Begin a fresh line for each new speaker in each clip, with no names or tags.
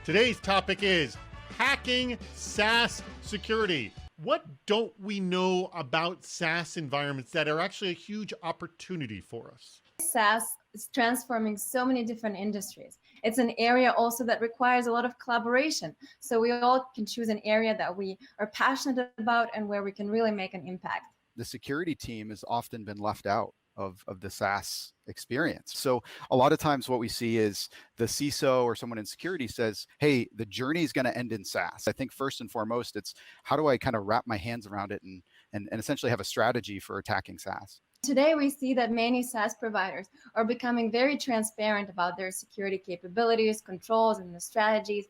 Today's topic is hacking SaaS security. What don't we know about SaaS environments that are actually a huge opportunity for us?
SaaS is transforming so many different industries. It's an area also that requires a lot of collaboration. So we all can choose an area that we are passionate about and where we can really make an impact.
The security team has often been left out of the SaaS experience. So a lot of times what we see is the CISO or someone in security says, hey, the journey is going to end in SaaS. I think first and foremost, it's how do I kind of wrap my hands around it and essentially have a strategy for attacking SaaS?
Today, we see that many SaaS providers are becoming very transparent about their security capabilities, controls, and the strategies.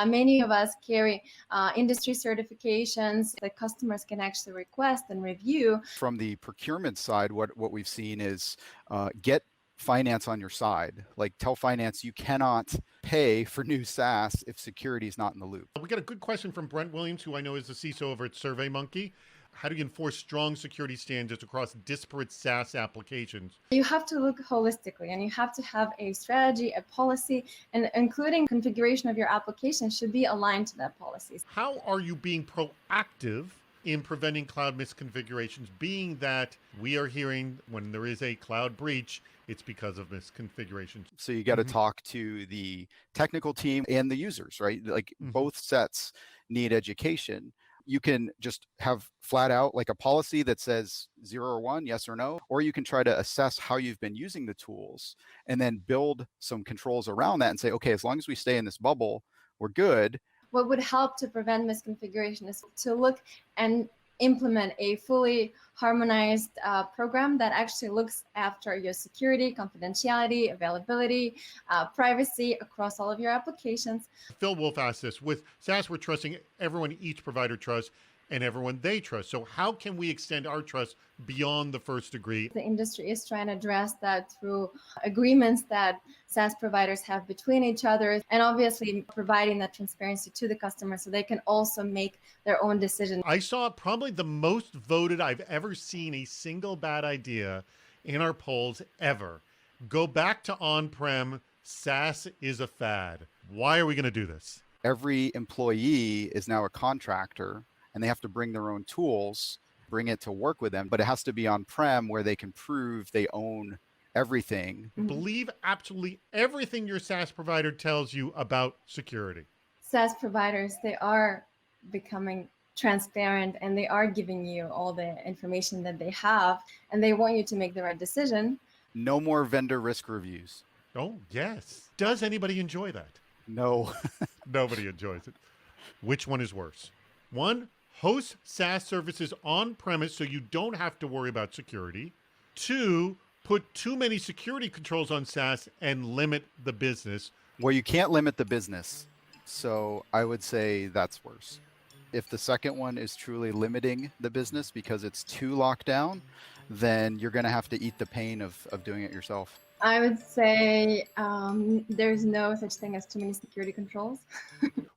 Many of us carry industry certifications that customers can actually request and review.
From the procurement side, what we've seen is get finance on your side. Like tell finance you cannot pay for new SaaS if security is not in the loop.
We got a good question from Brent Williams, who I know is the CISO over at SurveyMonkey. How do you enforce strong security standards across disparate SaaS applications?
You have to look holistically and you have to have a strategy, a policy, and including configuration of your application should be aligned to that policy.
How are you being proactive in preventing cloud misconfigurations, being that we are hearing when there is a cloud breach, it's because of misconfigurations?
So you got to talk to the technical team and the users, right? Like both sets need education. You can just have flat out like a policy that says 0 or 1, yes or no, or you can try to assess how you've been using the tools and then build some controls around that and say, okay, as long as we stay in this bubble, we're good.
What would help to prevent misconfiguration is to look and implement a fully harmonized program that actually looks after your security, confidentiality, availability, privacy across all of your applications.
Phil Wolf asked this, with SaaS, we're trusting everyone each provider trusts and everyone they trust. So how can we extend our trust beyond the first degree?
The industry is trying to address that through agreements that SaaS providers have between each other, and obviously providing that transparency to the customer so they can also make their own decision.
I saw probably the most voted I've ever seen a single bad idea in our polls ever. Go back to on-prem, SaaS is a fad. Why are we going to do this?
Every employee is now a contractor and they have to bring their own tools, bring it to work with them, but it has to be on-prem where they can prove they own everything.
Believe absolutely everything your SaaS provider tells you about security.
SaaS providers, they are becoming transparent and they are giving you all the information that they have and they want you to make the right decision.
No more vendor risk reviews.
Oh, yes. Does anybody enjoy that?
No.
Nobody enjoys it. Which one is worse? One, host SaaS services on premise so you don't have to worry about security. Two, put too many security controls on SaaS and limit the business.
Well, you can't limit the business. So I would say that's worse. If the second one is truly limiting the business because it's too locked down, then you're going to have to eat the pain of doing it yourself.
I would say there's no such thing as too many security controls.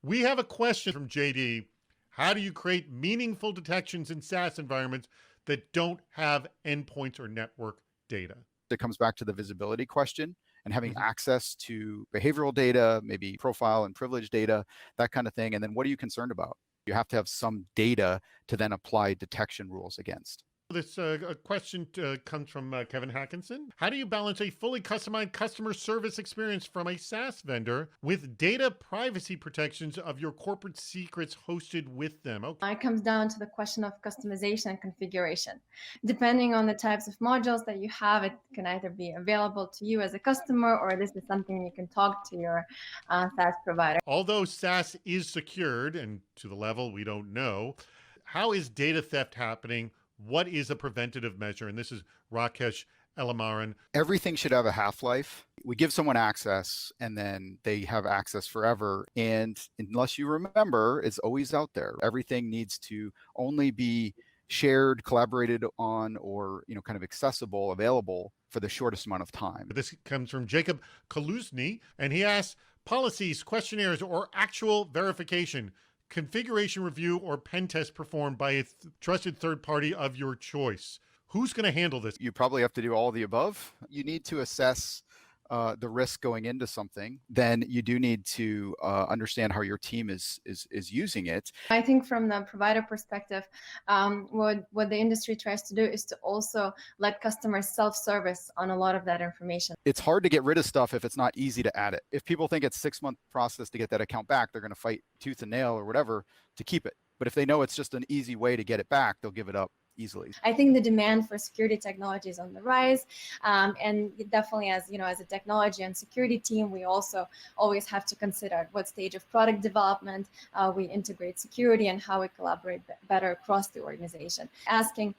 We have a question from JD. How do you create meaningful detections in SaaS environments that don't have endpoints or network data?
It comes back to the visibility question and having access to behavioral data, maybe profile and privilege data, that kind of thing. And then what are you concerned about? You have to have some data to then apply detection rules against.
This question comes from Kevin Hackinson. How do you balance a fully customized customer service experience from a SaaS vendor with data privacy protections of your corporate secrets hosted with them? Okay.
It comes down to the question of customization and configuration. Depending on the types of modules that you have, it can either be available to you as a customer or this is something you can talk to your SaaS provider.
Although SaaS is secured, and to the level we don't know, how is data theft happening? What is a preventative measure? And this is Rakesh Elamaran.
Everything should have a half-life. We give someone access and then they have access forever. And unless you remember, it's always out there. Everything needs to only be shared, collaborated on, or kind of accessible, available for the shortest amount of time.
This comes from Jacob Kaluzny, and he asks, policies, questionnaires, or actual verification, configuration review, or pen test performed by a trusted third party of your choice. Who's going to handle this?
You probably have to do all of the above. You need to assess the risk going into something, then you do need to understand how your team is using it.
I think from the provider perspective, what the industry tries to do is to also let customers self-service on a lot of that information.
It's hard to get rid of stuff if it's not easy to add it. If people think it's a 6-month process to get that account back, they're going to fight tooth and nail or whatever to keep it. But if they know it's just an easy way to get it back, they'll give it up easily.
I think the demand for security technology is on the rise, and definitely, as as a technology and security team, we also always have to consider at what stage of product development we integrate security and how we collaborate better across the organization. Asking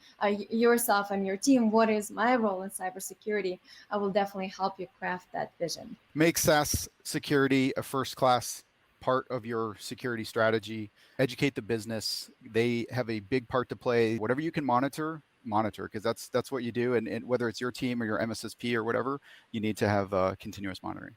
yourself and your team, what is my role in cybersecurity, will definitely help you craft that vision.
Make SaaS security a first-class part of your security strategy. Educate the business. They have a big part to play. Whatever you can monitor, because that's what you do. And whether it's your team or your MSSP or whatever, you need to have continuous monitoring.